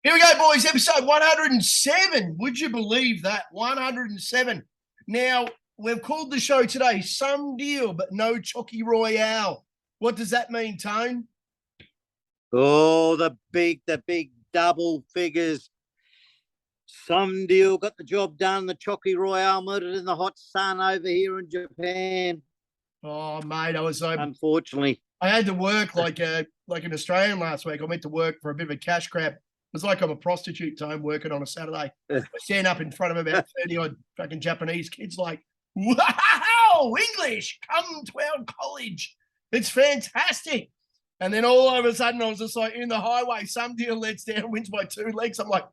Here we go, boys. Episode 107. Would you believe that? 107. Now, we've called the show today Sumdeel, but no Choocy Royale. What does that mean, Tone? Oh, the big double figures. Sumdeel got the job done. The Choocy Royale murdered in the hot sun over here in Japan. Oh, mate, I was so... Unfortunately. I had to work like an Australian last week. I went to work for a bit of a cash grab. It was like I'm a prostitute, Tone, working on a Saturday. I stand up in front of about 30-odd fucking Japanese kids like, wow, English, come to our college. It's fantastic. And then all of a sudden, I was just like in the highway, Sumdeel lets down, wins by 2 legs. I'm like,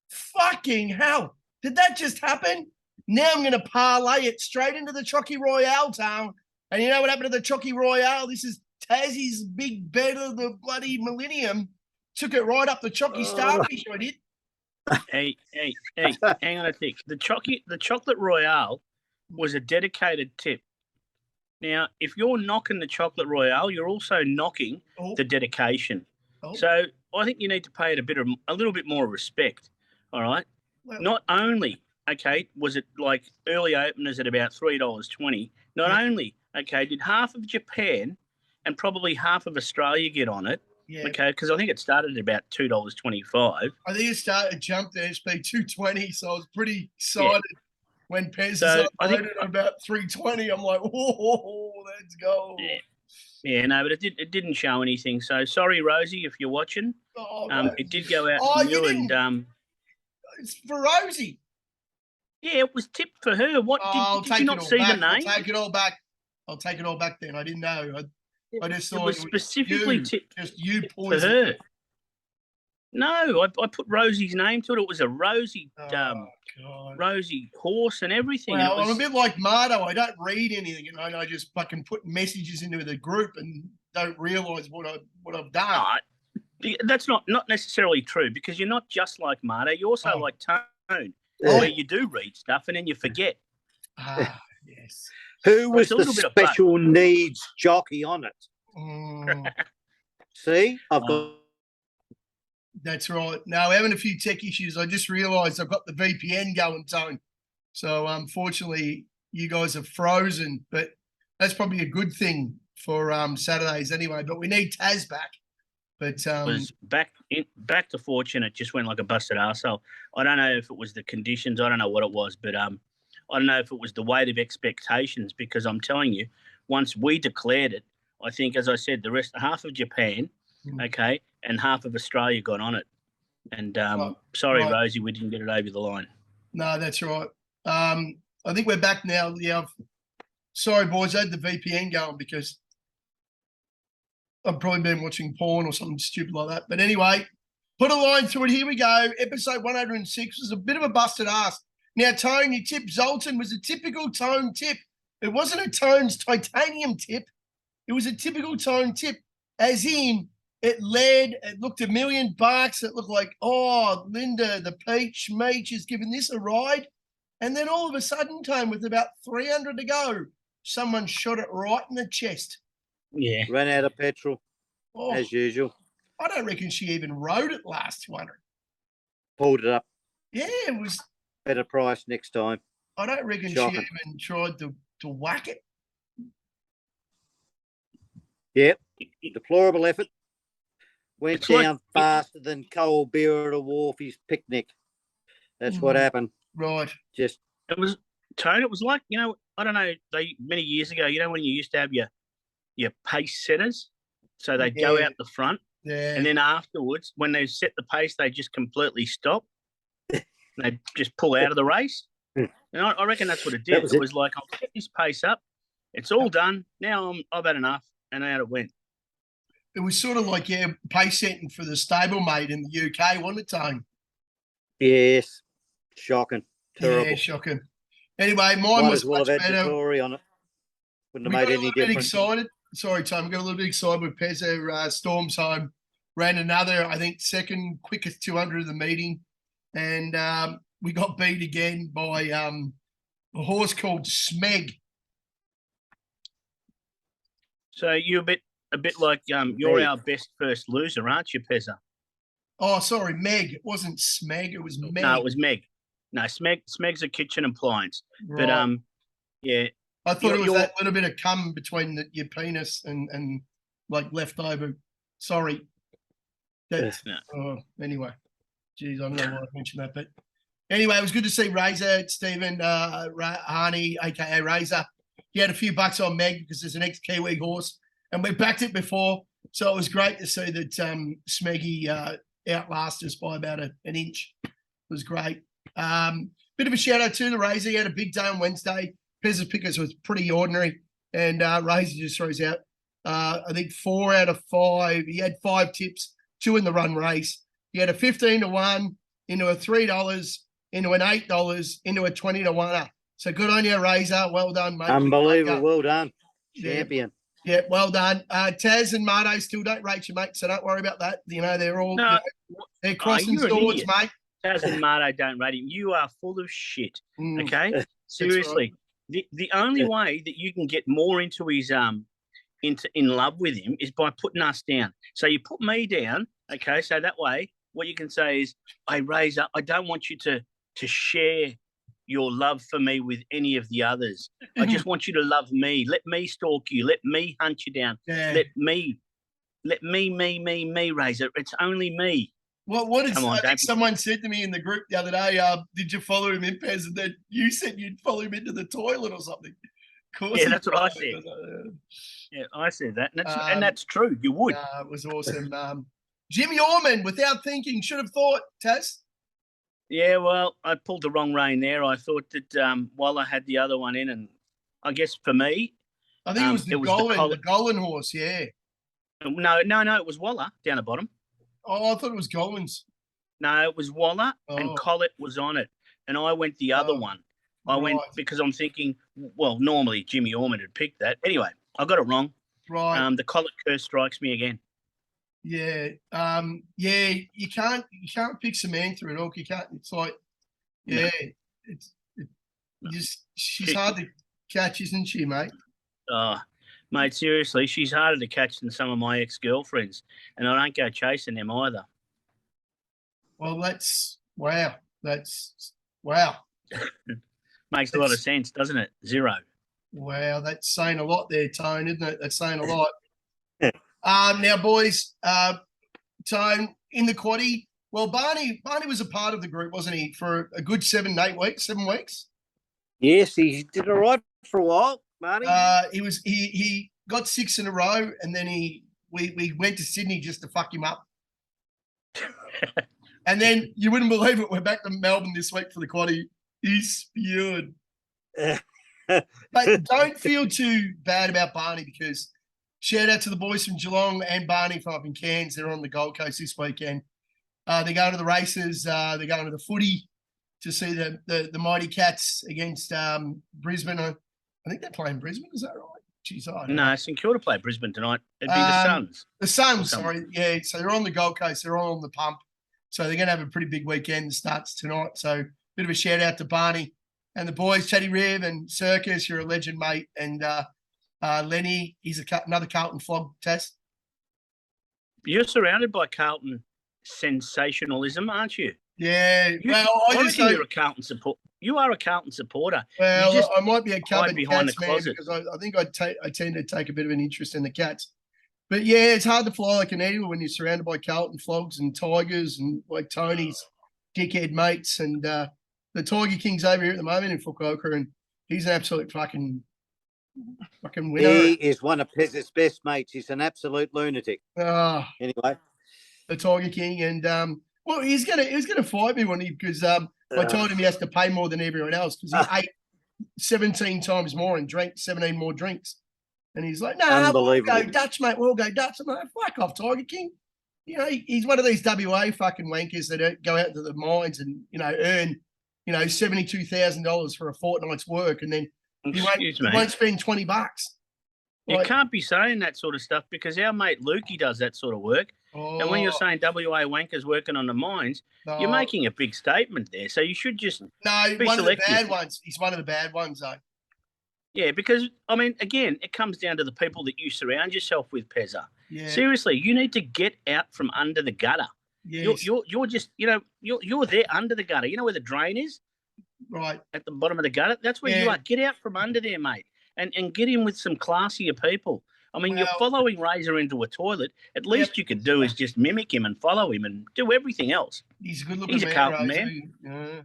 fucking hell. Did that just happen? Now I'm going to parlay it straight into the Choocy Royale, Tone. And you know what happened to the Choocy Royale? This is Tassie's big bet of the bloody millennium. Took it right up the Choocy starfish, I did. Hey, hang on a tick. The chocolate Royale was a dedicated tip. Now, if you're knocking the chocolate Royale, you're also knocking the dedication. Oh. So I think you need to pay it a little bit more respect. All right. Well, not only was it like early openers at about $3.20. Not only did half of Japan and probably half of Australia get on it. Yeah. Okay, because I think it started at about $2.25. I think it jumped the SP 220, so I was pretty excited when Pez uploaded at about 320. I'm like, whoa, let's go. Yeah, no, but it didn't show anything. So sorry, Rosie, if you're watching. Oh, it did go out to you and it's for Rosie. Yeah, it was tipped for her. What did you not see the name? I'll take it all back. I'll take it all back then. I didn't know. I just thought it was specifically tipped just you for her. No, I put Rosie's name to it. It was a Rosie, Rosie horse and everything. Well, I'm a bit like Mardo. I don't read anything, and I just fucking put messages into the group and don't realise what I've done. No, that's not necessarily true because you're not just like Mardo. You're also like Tone, where you do read stuff and then you forget. Yes. Who was the special needs jockey on it? See, I've got. That's right. Now, having a few tech issues, I just realised I've got the VPN going, Tone. So, unfortunately, you guys are frozen, but that's probably a good thing for Saturdays anyway. But we need Taz back. But it was back to fortune. It just went like a busted arsehole. I don't know if it was the conditions. I don't know what it was, but I don't know if it was the weight of expectations because I'm telling you, once we declared it, I think, as I said, half of Japan, and half of Australia got on it. And sorry, Rosie, we didn't get it over the line. No, that's right. I think we're back now. Yeah, sorry, boys, I had the VPN going because I've probably been watching porn or something stupid like that. But anyway, put a line through it. Here we go. Episode 106 was a bit of a busted ass. Now, Tone, your tip, Zoltan, was a typical Tone tip. It wasn't a Tone's titanium tip. It was a typical Tone tip, as in it looked $1 million. It looked like, Linda, the Peach Meach is giving this a ride. And then all of a sudden, Tone, with about 300 to go, someone shot it right in the chest. Yeah. Ran out of petrol, as usual. I don't reckon she even rode it last 200. Pulled it up. Yeah, it was... Better price next time. I don't reckon she even tried to whack it. Yep. Deplorable effort. Went down faster than Cole Beer at a Wharfies picnic. That's what happened. Right. It was, Tone, it was like, I don't know, many years ago, when you used to have your pace setters? So they'd go out the front. Yeah. And then afterwards, when they set the pace, they just completely stop. They just pull out of the race. And I reckon that's what it did. It was like, I'll get this pace up. It's all done. Now I've had enough. And out it went. It was sort of like, pace setting for the stablemate in the UK, wasn't it, Tone? Yes. Shocking. Terrible. Yeah, shocking. Anyway, mine was much better. Glory on it. Wouldn't have made any difference. Excited. Sorry, Tom. I got a little bit excited with Pezzo Storm's home. Ran another, I think, second quickest 200 of the meeting. And we got beat again by a horse called Smeg. So you're a bit like you're our best first loser, aren't you, Pezza? Oh, sorry, Meg. It wasn't Smeg. It was Meg. No, it was Meg. No, Smeg's a kitchen appliance. Right. But yeah. I thought it was you're- that little bit of cum between your penis and like leftover. Sorry. That's, No. anyway. Jeez, I don't know why I mentioned that, but anyway, it was good to see Razor, Stephen Harney, aka Razor. He had a few bucks on Meg because there's an ex-Kiwi horse, and we backed it before, so it was great to see that Smeggy outlasted us by about an inch. It was great. Bit of a shout out to the Razor. He had a big day on Wednesday. Pez's Pickers was pretty ordinary, and Razor just throws out, I think 4 out of 5. He had 5 tips, 2 in the run race. He had a 15-1 into a $3, into an $8, into a 20-1. So good on you, Razor. Well done, mate. Unbelievable. Well done. Yeah. Champion. Yeah, well done. Taz and Mardo still don't rate you, mate, so don't worry about that. You know, they're all they're crossing you're an swords, idiot. mate. Taz and Mardo don't rate him. You are full of shit. Mm. Okay? Seriously. The only way that you can get more into his in love with him is by putting us down. So you put me down, okay? So that way, what you can say is, "Hey, Razor, I don't want you to share your love for me with any of the others. I just want you to love me. Let me stalk you. Let me hunt you down. Yeah. Let me, Razor. It's only me." What is? Come on, I think don't be- someone said to me in the group the other day, "Did you follow him in, Pez?" And then you said you'd follow him into the toilet or something. Of course, Yeah, he that's what I followed. said. Yeah, I said that, and Um, that's true. You would. It was awesome. Jimmy Orman, without thinking, should have thought, Taz. Yeah, well, I pulled the wrong rein there. I thought that while I had the other one in, and I guess for me, I think it was the Golan horse, yeah. No, it was Waller down the bottom. Oh, I thought it was Golan's. No, it was Waller, and Collett was on it, and I went the other one. I went because I'm thinking, well, normally Jimmy Orman had picked that. Anyway, I got it wrong. Right. The Collett curse strikes me again. Yeah. Yeah, you can't pick Samantha at all. You can't. It's like, yeah, she's hard to catch, isn't she, mate? Oh, mate, seriously, she's harder to catch than some of my ex-girlfriends, and I don't go chasing them either. Well, that's wow. That's wow. Makes a lot of sense, doesn't it? 0. Wow, that's saying a lot there, Tone, isn't it? That's saying a lot. Now, boys, Tone, in the quaddie, well, Barney was a part of the group, wasn't he, for a good 7 weeks? Yes, he did all right for a while, Barney. He got 6 in a row, and then we went to Sydney just to fuck him up. And then you wouldn't believe it, we're back to Melbourne this week for the quaddie. He spewed. But don't feel too bad about Barney, because shout out to the boys from Geelong and Barney from up in Cairns. They're on the Gold Coast this weekend. They're going to the races. They're going to the footy to see the Mighty Cats against Brisbane. I think they're playing Brisbane. Is that right? Jeez, I don't know. No, St Kilda play Brisbane tonight. It'd be the Suns. The Suns, sorry. Yeah, so they're on the Gold Coast. They're all on the pump. So they're going to have a pretty big weekend that starts tonight. So bit of a shout out to Barney and the boys, Chatty Riv and Circus. You're a legend, mate. And Lenny, he's another Carlton flog test. You're surrounded by Carlton sensationalism, aren't you? Yeah. I reckon you're a Carlton support. You are a Carlton supporter. Well, I might be a Cats behind the man closet. because I think I tend to take a bit of an interest in the Cats. But yeah, it's hard to fly like an eagle when you're surrounded by Carlton flogs and Tigers and like Tony's dickhead mates. And the Tiger King's over here at the moment in Fukuoka, and he's an absolute fucking winner. He is one of Pez's best mates. He's an absolute lunatic. Anyway, the Tiger King, and well, he was gonna fight me because I told him he has to pay more than everyone else because he ate 17 times more and drank 17 more drinks. And he's like, "No, we'll go Dutch, mate. We'll go Dutch." I'm like, "Fuck off, Tiger King." You know, he's one of these WA fucking wankers that go out into the mines and, earn, $72,000 for a fortnight's work, and then he won't spend $20. You can't be saying that sort of stuff because our mate Lukey does that sort of work. And when you're saying WA wankers working on the mines, you're making a big statement there. So you should just be one selective. of the bad ones. He's one of the bad ones, though. Yeah, because, again, it comes down to the people that you surround yourself with, Pezza. Yeah. Seriously, you need to get out from under the gutter. Yes. You're just you're there under the gutter. You know where the drain is? Right. At the bottom of the gutter. That's where you Yeah. are. Get out from under there, mate, and get in with some classier people. I mean, you're Well- following Razor into a toilet. At least you could do is just mimic him and follow him and do everything else. He's a good looking He's a man, Carlton Razor.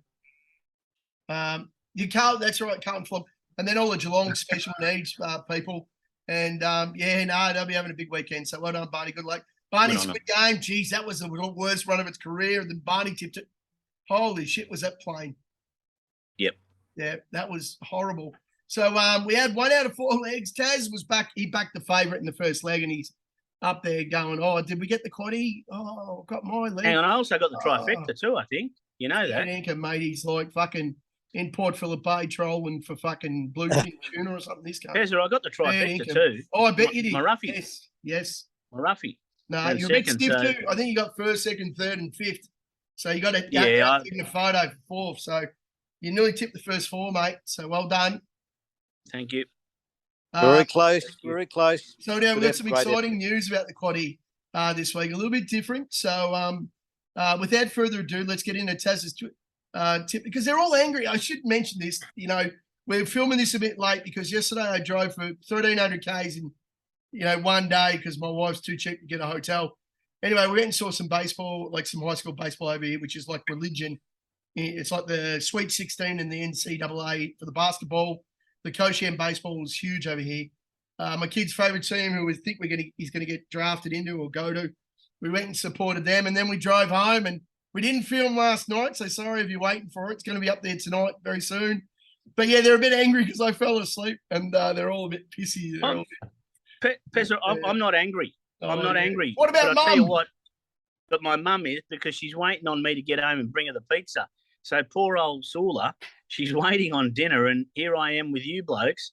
Yeah. You can't. That's right, Carlton Flop, and then all the Geelong special needs people, and they'll be having a big weekend. So well done, Barney. Good luck, Barney's Good on good game. Geez, that was the worst run of its career, and then Barney tipped it. Holy shit, was that plain? Yep. Yeah, that was horrible. So we had 1 out of 4 legs. Taz was back. He backed the favourite in the first leg, and he's up there going, "Oh, did we get the quaddy? Oh, got my leg." And I also got the trifecta too. I think you know that. Anchor, mate, he's like fucking in Port Phillip Bay trolling for fucking bluefin tuna or something. This guy. Pezza, I got the trifecta Income. too. Oh, I bet you did. My roughy. Yes. My roughy. No, And you're a bit second, stiff so- too. I think you got first, second, third, and fifth. So you got to Yeah, give him a photo for fourth. So you nearly tipped the first 4, mate. So well done. Thank you. Very close. Very close. So now we've Good got some effort, great exciting news about the quaddie this week. A little bit different. So without further ado, let's get into Taz's tip because they're all angry. I should mention this. We're filming this a bit late because yesterday I drove for 1,300 Ks in, one day because my wife's too cheap to get a hotel. Anyway, we went and saw some baseball, like some high school baseball over here, which is like religion. It's like the Sweet 16 and the NCAA for the basketball. The Kosham baseball is huge over here. My kid's favourite team, who we think he's going to get drafted into or go to, we went and supported them, and then we drove home. And we didn't film last night, so sorry if you're waiting for it. It's going to be up there tonight very soon. But yeah, they're a bit angry because I fell asleep, and they're all a bit pissy. Pezza, I'm not angry. I'm not angry. What about But I'll tell you Mum? what, but my mum is because she's waiting on me to get home and bring her the pizza. So poor old Sula, she's waiting on dinner, and here I am with you blokes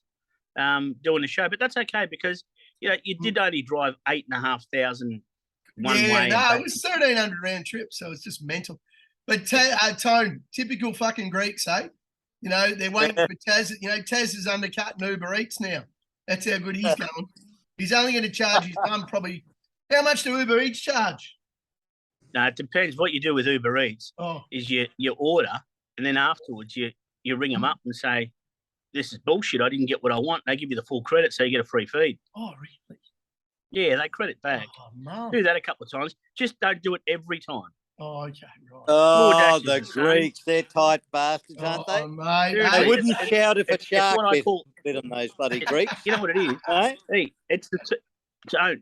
doing the show. But that's okay because you did only drive 8,500 one way. Yeah, and no, back. it was 1,300 round trip, so it's just mental. But Tone, typical fucking Greeks, eh? They're waiting for Taz. Taz is undercutting Uber Eats now. That's how good he's going. He's only going to charge his mum probably. How much do Uber Eats charge? No, it depends what you do with Uber Eats. Oh, Is you order, and then afterwards you ring them up and say, "This is bullshit. I didn't get what I want." They give you the full credit, so you get a free feed. oh, really? Yeah, they credit back. Oh, no. Do that a couple of times. Just don't do it every time. Oh, okay, right. Oh, DoorDash the is the same. Greeks, they're tight bastards, aren't they? Oh, mate. Dude, They Hey, wouldn't it's- shout if a it's shark what I call- bit on those bloody Greeks. You know what it is? Eh? Hey, it's the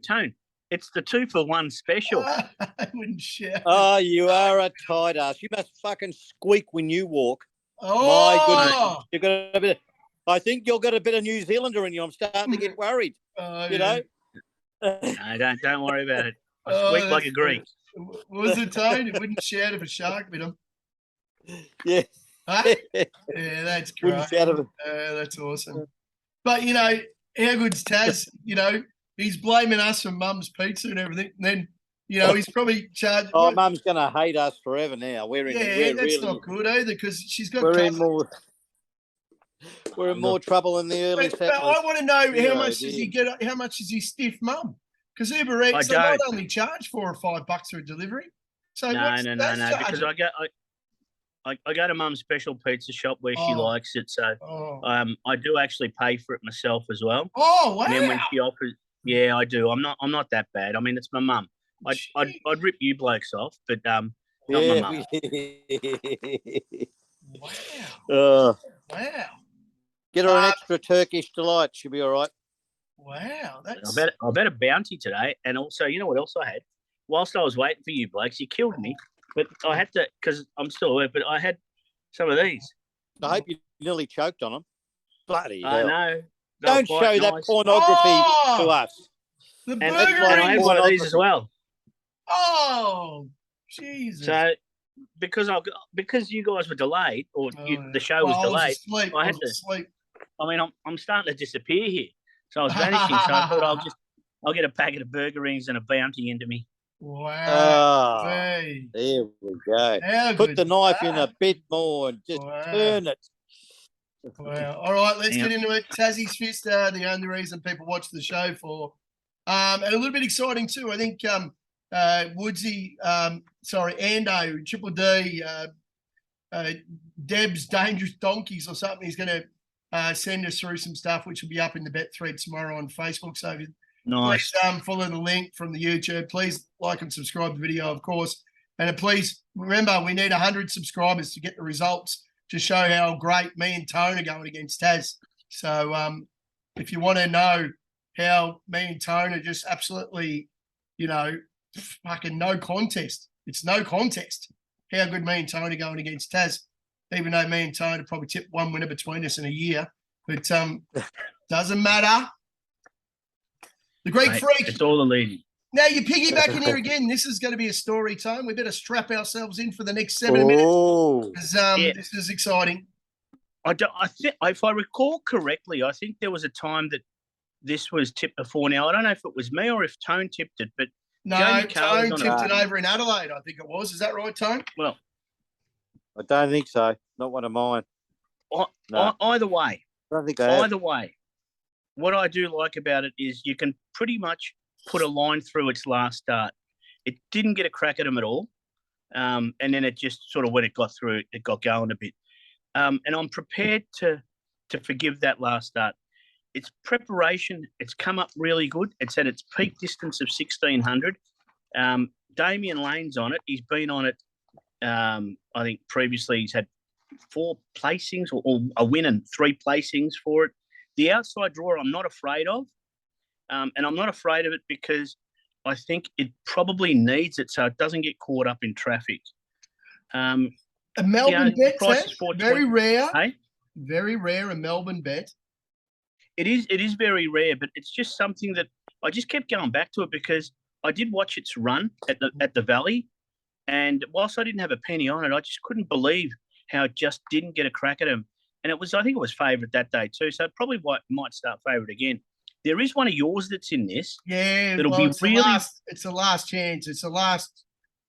Tone. It's the 2-for-1 special. I wouldn't share. Oh, you are a tight ass. You must fucking squeak when you walk. Oh, You got a bit. I think you've got a bit of New Zealander in you. I'm starting to get worried. Oh, You yeah. know. No, don't worry about it. I Oh, squeak like that's a Greek. What was the tone? It wouldn't shout if a shark bit him. Yeah. Huh? Yeah, that's great. Wouldn't shout if That's awesome. But how good's Taz? He's blaming us for Mum's pizza and everything. And then, he's probably charged. Oh, Mum's going to hate us forever now. We're in. yeah, we're that's really. not good either because she's got. We're in cousins. more. We're in more trouble in the early But settlers. I want to know Yeah, how much does he get? How much is he stiff Mum? Because Uber Eats they might only charge $4 or $5 for a delivery. So No. Because I go to Mum's special pizza shop where she likes it. So I do actually pay for it myself as well. Oh wow! And then when she offers, yeah, I do. I'm not that bad. I mean, it's my mum. I'd rip you blokes off, but not my mum. Wow! Uh, Wow! get her an extra Turkish delight. She'll be all right. Wow! That's I bet a bounty today, and also, you know what else I had? Whilst I was waiting for you blokes, you killed me, but I had to because I'm still awake. But I had some of these. I hope you nearly choked on them. Bloody I hell. know. They Don't were show quite that nice. pornography to us. the And burger. I had rings. one of these as well. Oh, Jesus! So because you guys were delayed, or the show was Well, delayed. asleep. I had was to- asleep. I mean, I'm starting to disappear here. So I was vanishing. So I thought I'll get a packet of burger rings and a bounty into me. Wow! Oh, Hey. there we go. How Put good the is knife in that? a bit more and just Wow. turn it. Wow. All right, let's Yeah. get into it. Tassie's Fist, the only reason people watch the show for. And a little bit exciting too. I think Woodsy, Ando, Triple D, Deb's Dangerous Donkeys or something. He's going to send us through some stuff, which will be up in the bet thread tomorrow on Facebook. So Nice. please follow the link from the YouTube. Please like and subscribe to the video, of course. And please remember, we need 100 subscribers to get the results to show how great me and Tone are going against Taz. So if you want to know how me and Tone are just absolutely, fucking no contest. It's no contest. How good me and Tone are going against Taz, even though me and Tone have probably tipped one winner between us in a year. But doesn't matter. The Greek Freak. It's all the leading. Now you're piggybacking here again. This is going to be a story time. We better strap ourselves in for the next 7 minutes. This is exciting. I think, if I recall correctly, I think there was a time that this was tipped before. Now I don't know if it was me or if Tone tipped it, but no, Tone tipped it over in Adelaide. I think it was. Is that right, Tone? Well, I don't think so. Not one of mine. No. Either way, I don't think I have. either way, what I do like about it is you can pretty much put a line through its last start. It didn't get a crack at him at all, and then it just sort of when it got through, it got going a bit. And I'm prepared to forgive that last start. Its preparation, it's come up really good. It's at its peak distance of 1,600. Damien Lane's on it. He's been on it. I think previously he's had 4 placings or a win and 3 placings for it. The outside drawer I'm not afraid of. And I'm not afraid of it because I think it probably needs it so it doesn't get caught up in traffic. A Melbourne bet, very rare. Hey? Very rare, a Melbourne bet. It is very rare, but it's just something that I just kept going back to it because I did watch its run at the Valley, and whilst I didn't have a penny on it, I just couldn't believe how it just didn't get a crack at him. And I think it was favourite that day too, so it probably might start favourite again. There is one of yours that's in this. Yeah, it's the last chance. It's the last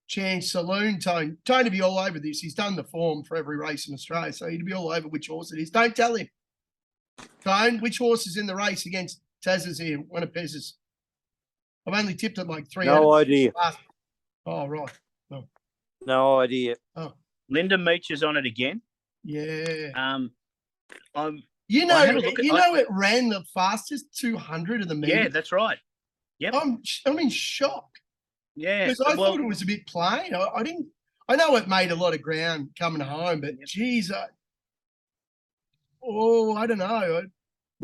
chance saloon, Tone. Tone to be all over this. He's done the form for every race in Australia, so he'd be all over which horse it is. Don't tell him. Tone, which horse is in the race against Taz's here? One of Pez's. I've only tipped it like 3. No idea. Oh, right. Oh. No idea. Oh. Linda Meach is on it again. Yeah. It it ran the fastest 200 of the meeting. Yeah, that's right. Yep. I'm in shock. Yeah. Because I thought it was a bit plain. I know it made a lot of ground coming home, but geez, I don't know.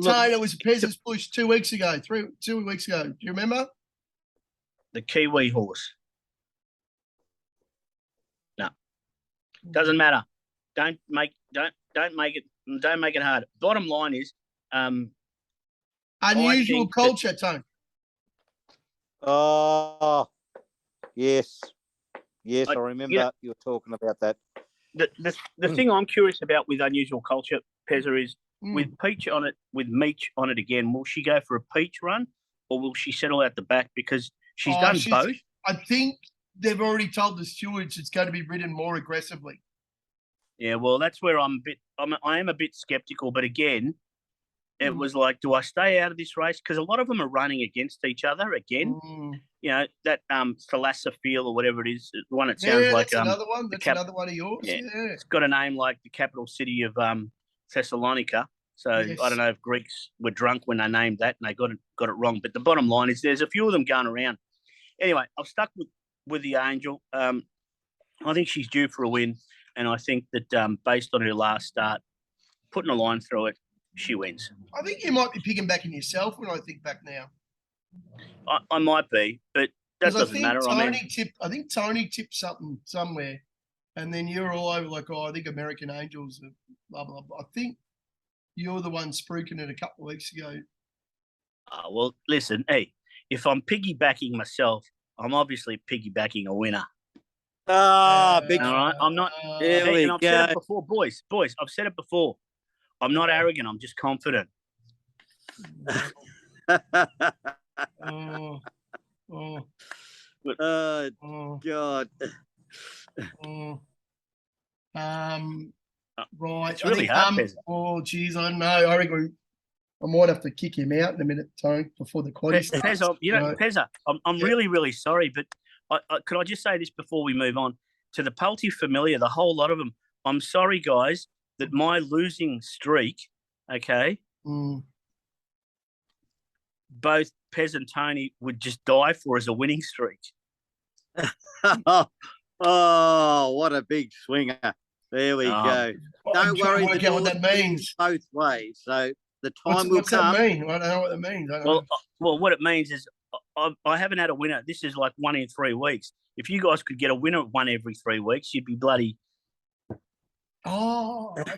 Tone, it was Pez's push 2 weeks ago, 2 weeks ago. Do you remember? The Kiwi horse. No. Doesn't matter. Don't make it hard. Bottom line is unusual culture, Tone. Oh, yes. Yes, I remember you were talking about that. The thing I'm curious about with unusual culture, Pezza, is with Peach on it, with Meach on it again, will she go for a Peach run or will she settle out the back? Because she's done both. I think they've already told the stewards it's going to be ridden more aggressively. Yeah, well, that's where I am a bit skeptical. But again, it was like, do I stay out of this race? Because a lot of them are running against each other again. That Thalassophil or whatever it is, the one that sounds like another one. That's another one of yours. Yeah. It's got a name like the capital city of Thessalonica. So I don't know if Greeks were drunk when they named that and they got it wrong. But the bottom line is there's a few of them going around. Anyway, I've stuck with the Angel. I think she's due for a win. And I think that based on her last start, putting a line through it, she wins. I think you might be picking back in yourself when I think back now. I might be, but that doesn't matter. I think Tony tipped something somewhere, and then you're all over like, I think American Angels, blah, blah, blah. I think you're the one spruiking it a couple of weeks ago. Well, listen, hey, if I'm piggybacking myself, I'm obviously piggybacking a winner. Big. All right, I'm not. And I've said it before, boys. I've said it before. I'm not arrogant. I'm just confident. God. Right. It's really hard. Geez, I don't know. I reckon I might have to kick him out in a minute, Tone, before the quaddy starts. Pezza, Pezza, I'm really, really sorry, but could I just say this before we move on? To the Pulty familiar, the whole lot of them, I'm sorry, guys, that my losing streak, okay, both Pez and Tony would just die for as a winning streak. Oh, what a big swinger. There we go. I'm Don't trying worry. to work out what that means. Both ways. So the time will What's come. that mean? I don't know what that means. I don't know. Well, what it means is I haven't had a winner. This is like 1 in 3 weeks. If you guys could get a winner one every 3 weeks, you'd be bloody. Oh, okay.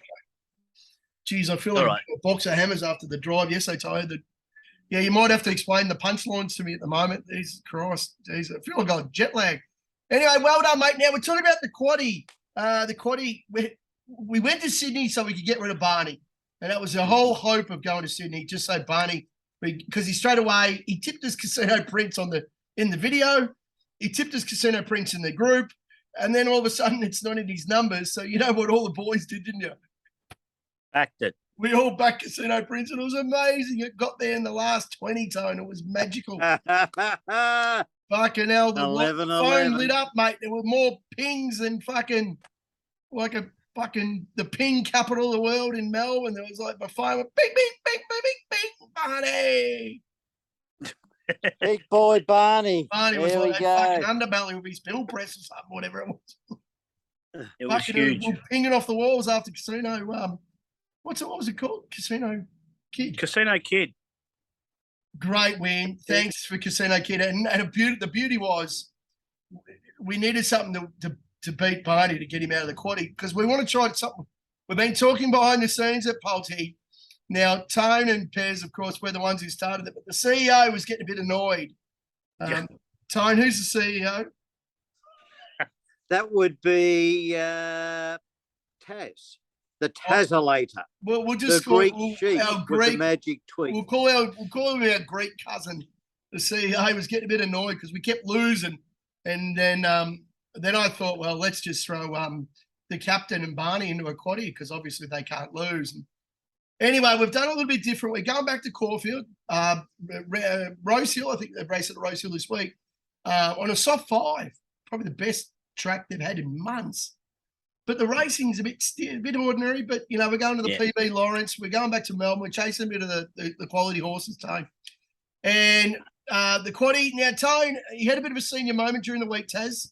Geez, I feel like a box of hammers after the drive. Yes, I told you that. Yeah, you might have to explain the punchlines to me at the moment. Jesus Christ, geez, I feel like I'm jet lag. Anyway, well done, mate. Now we're talking about the quaddie. The quaddie. We went to Sydney so we could get rid of Barney, and that was the whole hope of going to Sydney. Just so Barney, because he straight away he tipped his casino prints in the video. He tipped his casino prints in the group, and then all of a sudden it's not in his numbers. So you know what all the boys did, didn't you? Backed it. We all backed casino prints, and it was amazing. It got there in the last 20, Tone. It was magical. Fucking hell, the 11, phone 11. lit up, mate. There were more pings than fucking like the ping capital of the world in Melbourne. There was like my phone went bing, bing, bing, bing, bing, bing, Barney. Big boy Barney. Barney was There like we that go. fucking underbelly with his pill press or something, whatever it was. It was Fucking huge. we were pinging off the walls after casino. What was it called? Casino Kid. Casino Kid. Great win. Thanks for Casino Kid. And the beauty was we needed something to beat Barney to get him out of the quaddie because we want to try something. We've been talking behind the scenes at Pulty. Now, Tone and Pez, of course, were the ones who started it, but the CEO was getting a bit annoyed. Tone, who's the CEO? That would be Taz, the Tazolator. Well, we'll just the call Greek it sheep our with Greek. the magic tweet. We'll call him our Greek cousin. The CEO was getting a bit annoyed because we kept losing, and then I thought, well, let's just throw the captain and Barney into a quaddie because obviously they can't lose. And anyway, we've done a little bit different. We're going back to Caulfield, Rose Hill. I think they've raced at Rose Hill this week on a soft 5, probably the best track they've had in months. But the racing's a bit ordinary. But you know, we're going to the PB Lawrence. We're going back to Melbourne. We're chasing a bit of the quality horses, Tone. And the quaddie. Now, Tone, he had a bit of a senior moment during the week, Taz.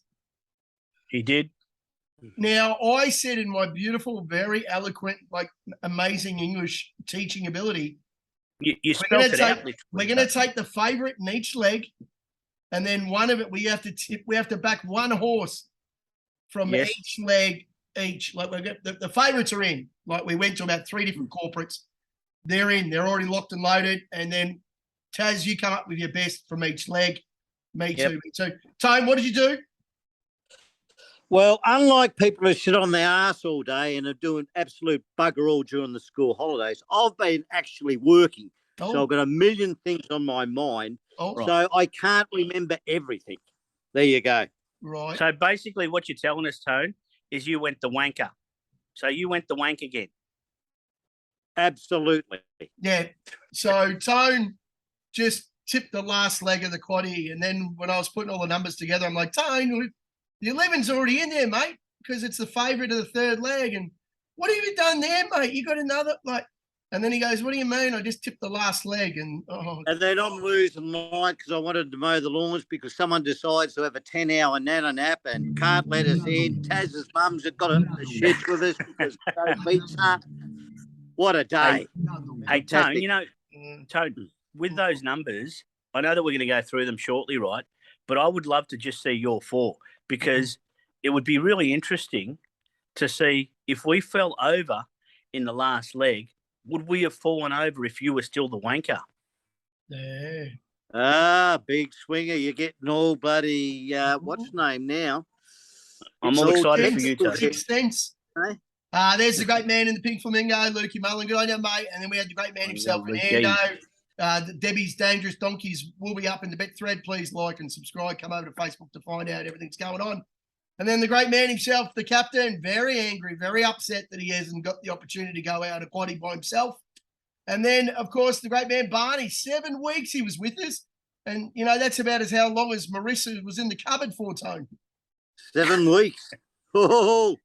He did. Now, I said in my beautiful, very eloquent, like amazing English teaching ability, you spelled it out. We're going to take the favourite in each leg, and then one of it we have to tip. We have to back one horse from each leg. Like we got the favourites are in. Like we went to about 3 different corporates. They're in. They're already locked and loaded. And then Taz, you come up with your best from each leg. Me too. Me too. Tone, what did you do? Well, unlike people who sit on their ass all day and are doing absolute bugger all during the school holidays, I've been actually working. So I've got a million things on my mind. So I can't remember everything. There you go. Right. So basically what you're telling us, Tone, is you went the wanker. So you went the wank again. Absolutely. Yeah. So Tone just tipped the last leg of the quaddie. And then when I was putting all the numbers together, I'm like, Tone, the 11's already in there, mate, because it's the favourite of the third leg. And what have you done there, mate? You got another, like, and then he goes, what do you mean? I just tipped the last leg. And then I'm losing mine because I wanted to mow the lawns because someone decides to have a 10-hour nana nap and can't let us in. Taz's mum's got a shed with us because no pizza. What a day. Hey, Tone, you know, Tone, with those numbers, I know that we're going to go through them shortly, right? But I would love to just see your 4 because it would be really interesting to see if we fell over in the last leg, would we have fallen over if you were still the wanker? Yeah. Big swinger. You're getting all bloody, what's his name now? I'm all excited for you, Tone. 6 cents. Hey? There's the great man in the pink flamingo, Lukey Mullen. Good on you, mate. And then we had the great man himself, Fernando. Debbie's Dangerous Donkeys will be up in the bet thread. Please like and subscribe. Come over to Facebook to find out everything's going on. And then the great man himself, the captain, very angry, very upset that he hasn't got the opportunity to go out a quaddie by himself. And then, of course, the great man Barney, 7 weeks he was with us. And, you know, that's about as how long as Marissa was in the cupboard for, Tone. 7 weeks. Oh,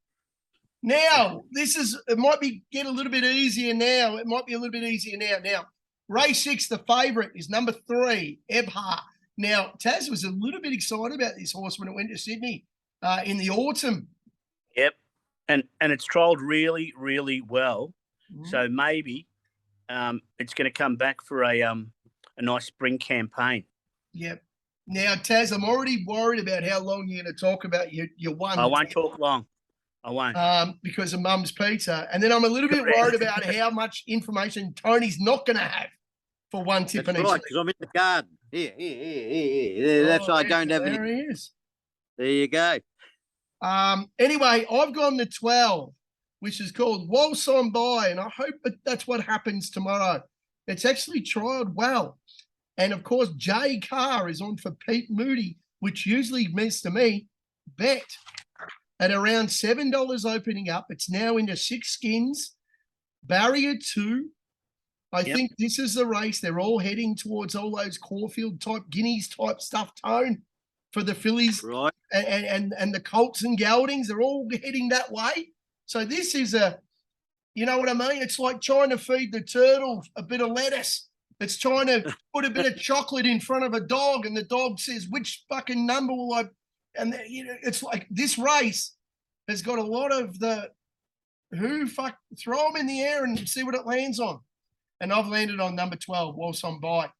Now, it might get a little bit easier now. It might be a little bit easier now. Now, race 6, the favourite is number 3, Ebha. Now, Taz was a little bit excited about this horse when it went to Sydney in the autumn. Yep. And it's trialled really, really well. So maybe it's going to come back for a nice spring campaign. Yep. Now, Taz, I'm already worried about how long you're going to talk about your one. I won't talk long. I won't. Because of Mum's Pizza. And then I'm a little bit worried about how much information Tony's not going to have for one tip. That's right, because I'm in the garden. Here. That's why I don't have any. There he is. There you go. Anyway, I've gone to 12, which is called Waltz On By, and I hope that's what happens tomorrow. It's actually trialled well. And, of course, Jay Carr is on for Pete Moody, which usually means to me bet at around $7 opening up. It's now into 6 skins. Barrier 2. I think this is the race. They're all heading towards all those Caulfield type Guineas type stuff, Tone, for the fillies, right? And the Colts and Geldings. They're all heading that way. So this is you know what I mean? It's like trying to feed the turtle a bit of lettuce. It's trying to put a bit of chocolate in front of a dog, and the dog says, "Which fucking number will I?" And you know, it's like this race has got a lot of throw them in the air and see what it lands on. And I've landed on number 12, Waltz On By.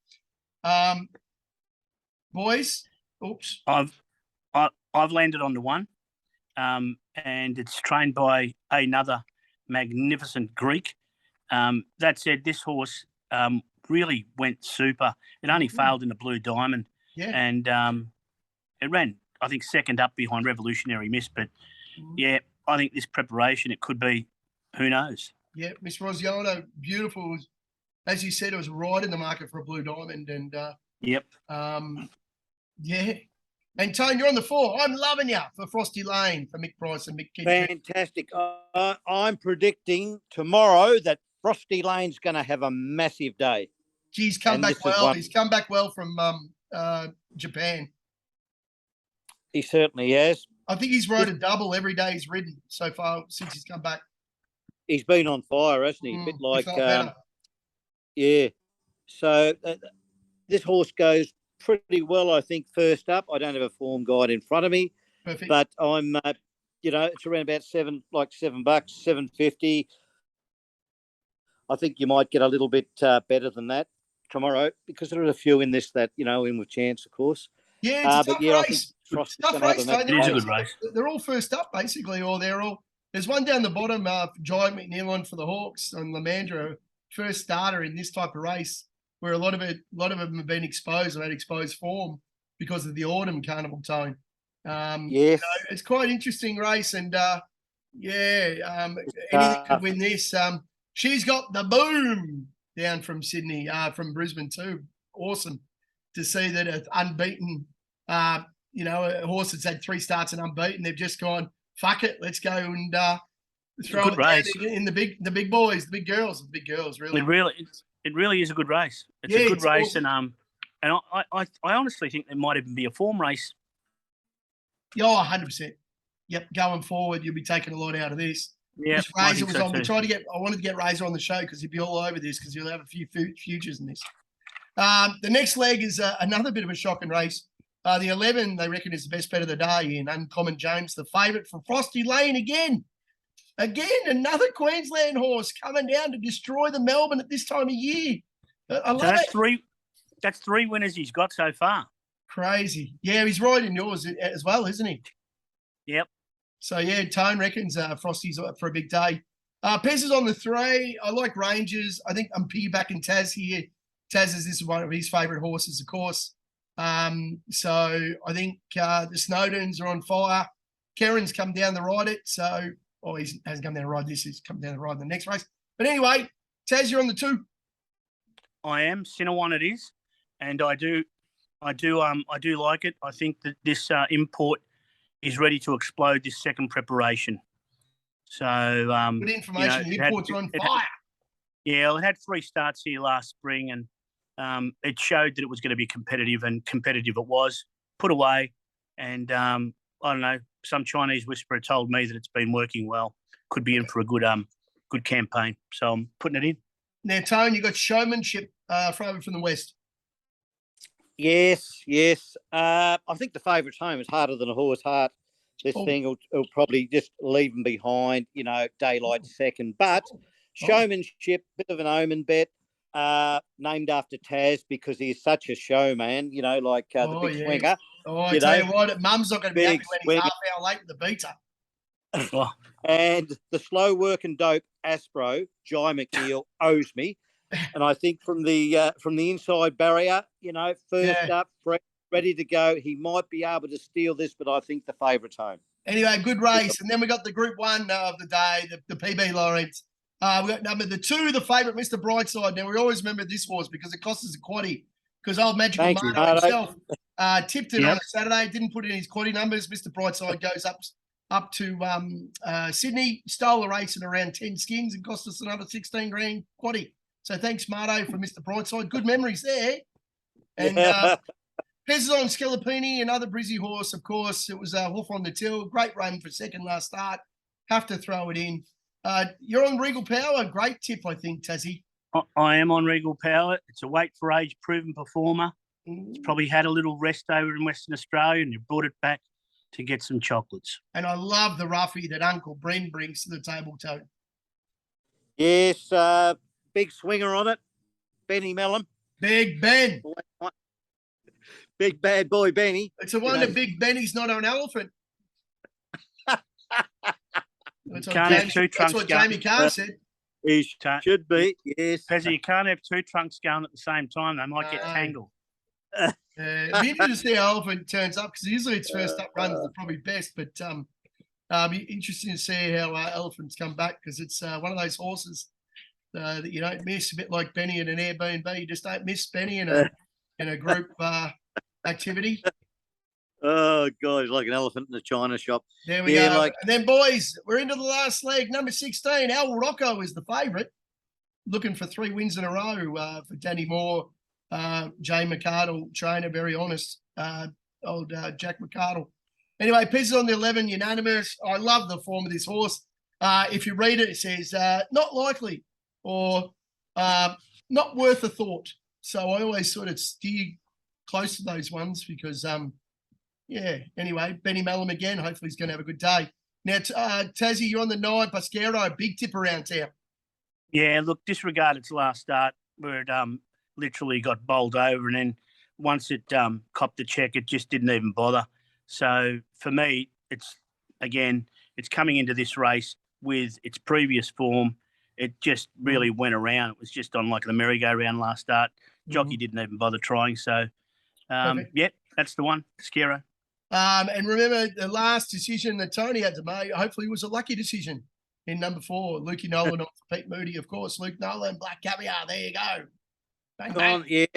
Boys, oops. I've landed on the 1, and it's trained by another magnificent Greek. That said, this horse really went super. It only failed in the Blue Diamond, and it ran, I think, second up behind Revolutionary Miss. But yeah, I think this preparation, it could be, who knows? Yeah, Miss Rosiano, beautiful. As you said, it was right in the market for a Blue Diamond, and yeah. And Tone, you're on the 4. I'm loving you for Frosty Lane for Mick Price and Mick Kidd. Fantastic. I'm predicting tomorrow that Frosty Lane's going to have a massive day. He's come back well. He's come back well from Japan. He certainly has. I think he's rode a double every day he's ridden so far since he's come back. He's been on fire, hasn't he? A bit like, yeah. So this horse goes pretty well, I think, first up. I don't have a form guide in front of me. Perfect. But I'm, it's around about $7, $7.50. I think you might get a little bit better than that tomorrow, because there are a few in this that, in with chance, of course. Yeah, it's a tough race. I think Frosty's going to have It is a good race. They're all first up, basically, or they're all. There's one down the bottom, Giant McNeil on for the Hawks and Lamandra, first starter in this type of race, where a lot of them have been exposed or had exposed form because of the autumn carnival, Tone. It's quite an interesting race, and anything could win this. She's got the boom down from Sydney, from Brisbane too. Awesome to see that it's unbeaten. A horse that's had 3 starts and unbeaten. They've just gone, fuck it, let's go and throw it race in the big boys, the big girls, really. It really is a good race. It's a good race, awesome. and I honestly think there might even be a form race. Oh, 100%. Yep, going forward, you'll be taking a lot out of this. Yeah, Razor was on. I wanted to get Razor on the show because he'd be all over this, because he'll have a few futures in this. The next leg is another bit of a shocking race. The 11, they reckon, is the best bet of the day in Uncommon James, the favourite for Frosty Lane again. Again, another Queensland horse coming down to destroy the Melbourne at this time of year. I love it. That's 3 winners he's got so far. Crazy. Yeah, he's riding yours as well, isn't he? Yep. So, yeah, Tone reckons Frosty's up for a big day. Pez is on the 3. I like Rangers. I think I'm piggybacking Taz here. Taz is this is one of his favourite horses, of course. So I think the Snowdens are on fire. Kerrin's come down to ride it. So, he hasn't come down to ride this. He's come down to ride the next race. But anyway, Taz, you're on the 2. I am. Cinnamon it is. And I do like it. I think that this import is ready to explode this second preparation. So good information. The imports are on fire. It had 3 starts here last spring, and it showed that it was going to be competitive, and competitive it was. Put away, and I don't know. Some Chinese whisperer told me that it's been working well. Could be in for a good campaign. So I'm putting it in. Now, Tone, you got showmanship from the West. Yes. I think the favourite's home is harder than a horse heart. This thing will probably just leave them behind, daylight second. But showmanship, bit of an omen bet, named after Taz because he's such a showman, the big swinger. Oh, I tell you what, Mum's not going to be happy when he's half hour late with the beta. And the slow working dope Aspro, Jai McNeil, owes me. And I think from the inside barrier, first up, ready to go. He might be able to steal this, but I think the favourite's home. Anyway, good race. And then we got the Group 1 of the day, the PB Lawrence. We got number 2, the favourite, Mr. Brightside. Now, we always remember this horse because it cost us a quaddie because old Magical Mardo himself tipped it on a Saturday, didn't put in his quaddie numbers. Mr. Brightside goes up to Sydney, stole the race at around 10 skins and cost us another 16 grand quaddie. So thanks, Mardo, for Mr. Brightside. Good memories there. And Pezzon, Scalapini, another Brizzy horse, of course. It was Hoof on the Till. Great run for second last start. Have to throw it in. You're on Regal Power. Great tip, I think, Tassie. I am on Regal Power. It's a weight for age proven performer. It's probably had a little rest over in Western Australia and you brought it back to get some chocolates. And I love the roughie that Uncle Bren brings to the table, Tone. Yes, big swinger on it. Benny Mellon. Big Ben. Big bad boy Benny. It's a wonder Big Benny's not an elephant. That's what Jamie Carr said. He should be, yes. Pezzy, you can't have two trunks going at the same time. They might get tangled. It'd be interesting to see how elephant turns up because usually its first up runs are probably best, but be interesting to see how elephants come back because it's one of those horses that you don't miss, a bit like Benny in an Airbnb. You just don't miss Benny in a group activity. Oh, God, he's like an elephant in a china shop. There we go. And then, boys, we're into the last leg. Number 16, Al Rocco is the favourite. Looking for 3 wins in a row for Danny Moore, Jay McArdle, trainer, very honest, old Jack McArdle. Anyway, Piz on the 11, unanimous. I love the form of this horse. If you read it, it says not likely or not worth a thought. So I always sort of steer close to those ones because anyway, Benny Mellon again. Hopefully he's going to have a good day. Now, Tassie, you're on the 9, Pasquero, big tip around town. Yeah, look, disregard its last start where it literally got bowled over and then once it copped the check, it just didn't even bother. So for me, it's coming into this race with its previous form. It just really went around. It was just on like the merry-go-round last start. Jockey didn't even bother trying. So, that's the one, Pasquero. And remember the last decision that Tony had to make, hopefully it was a lucky decision in number 4, Lukey Nolan off Pete Moody, of course. Luke Nolan, Black Caviar, there you go. Bang, bang.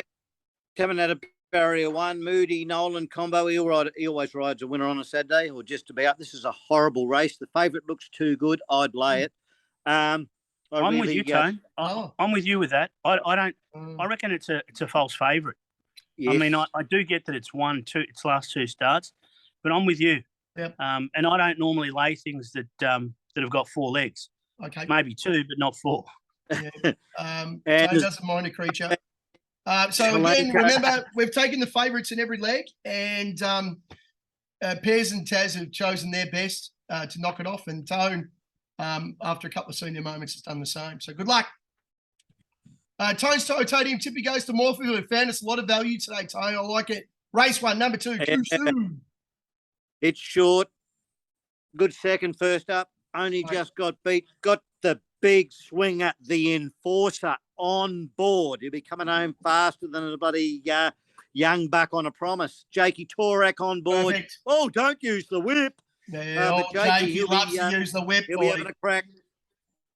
Coming out of barrier 1, Moody, Nolan combo. He always rides a winner on a Saturday or just about. This is a horrible race. The favourite looks too good. I'd lay it. I'm with you, Tone. I'm with you with that. I don't. I reckon it's a false favourite. Yes. I mean, I do get that it's its last 2 starts, but I'm with you. Yep. And I don't normally lay things that have got 4 legs. Okay. Maybe 2, but not 4. Yeah. Tone doesn't mind a creature. So again, remember, we've taken the favourites in every leg, and Pez and Taz have chosen their best to knock it off, and Tone, after a couple of senior moments, has done the same. So good luck. Tone's Titanium Tippy goes to Morphy, who found us a lot of value today, Tone. I like it. Race 1, number 2, Choocy. It's short. Good second, first up. Only just got beat. Got the big swinger, the enforcer, on board. He'll be coming home faster than a bloody young buck on a promise. Jakey Torak on board. Perfect. Oh, don't use the whip. Yeah, Jakey loves to use the whip. He'll be having a crack.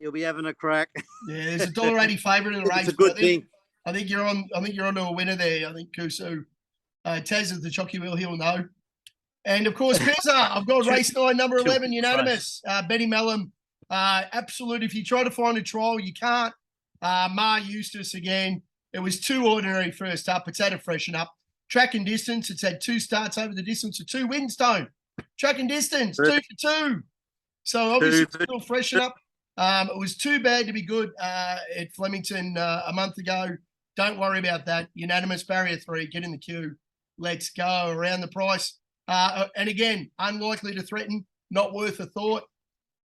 He'll be having a crack. Yeah, there's a $1.80 favourite in the race. It's a good thing. I think you're on to a winner there. I think Kusu. Taz is the jockey wheel, he'll know. And of course, Pizza, I've got race 9, number 11, unanimous. Benny Mellon. Absolute. If you try to find a trial, you can't. Ma Eustace again. It was too ordinary first up. It's had to freshen up. Track and distance, it's had 2 starts over the distance of 2 wins, Tone. Track and distance, 2 for 2. So obviously still freshen up. It was too bad to be good at Flemington a month ago. Don't worry about that. Unanimous barrier 3, get in the queue. Let's go around the price. And again, unlikely to threaten, not worth a thought.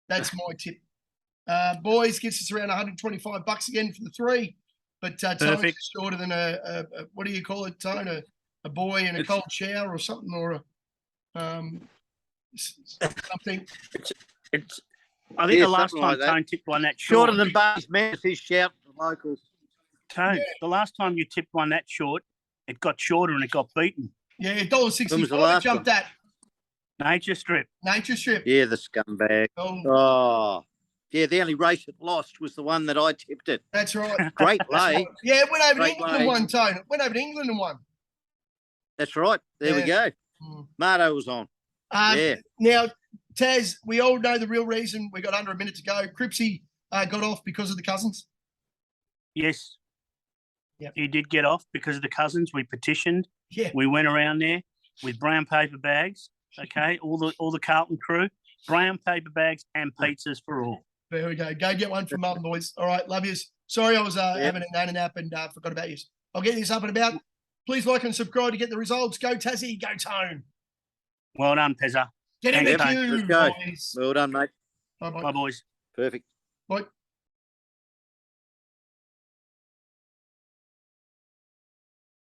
That's my tip. Boys gets us around $125 again for the 3. But Tone's shorter than a what do you call it, Tone? A boy in a cold shower or something, or something. I think the last time Tone tipped one that short, shorter than Barney's man, his shout to the locals. Tone, the last time you tipped one that short, it got shorter and it got beaten. Yeah, $1.65 jumped that. Nature Strip. Nature Strip. Yeah, the scumbag. Oh. Yeah, the only race it lost was the one that I tipped it. That's right. Great lay. Yeah, it went over to Great England and won, Tone. It went over to England and won. That's right. There we go. Marto was on. Yeah. Now, Taz, we all know the real reason. We got under a minute to go. Cripsy got off because of the cousins. Yes. Yep. He did get off because of the cousins. We petitioned. Yeah. We went around there with brown paper bags. Okay, all the Carlton crew, brown paper bags and pizzas for all. There we go. Go get one from Mum, boys. All right, love yous. Sorry I was having a nap and forgot about yous. I'll get this up and about. Please like and subscribe to get the results. Go Tassie, go Tone. Well done, Pezza. Get in the queue, boys. Well done, mate. Bye-bye. Bye, boys. Perfect. Bye.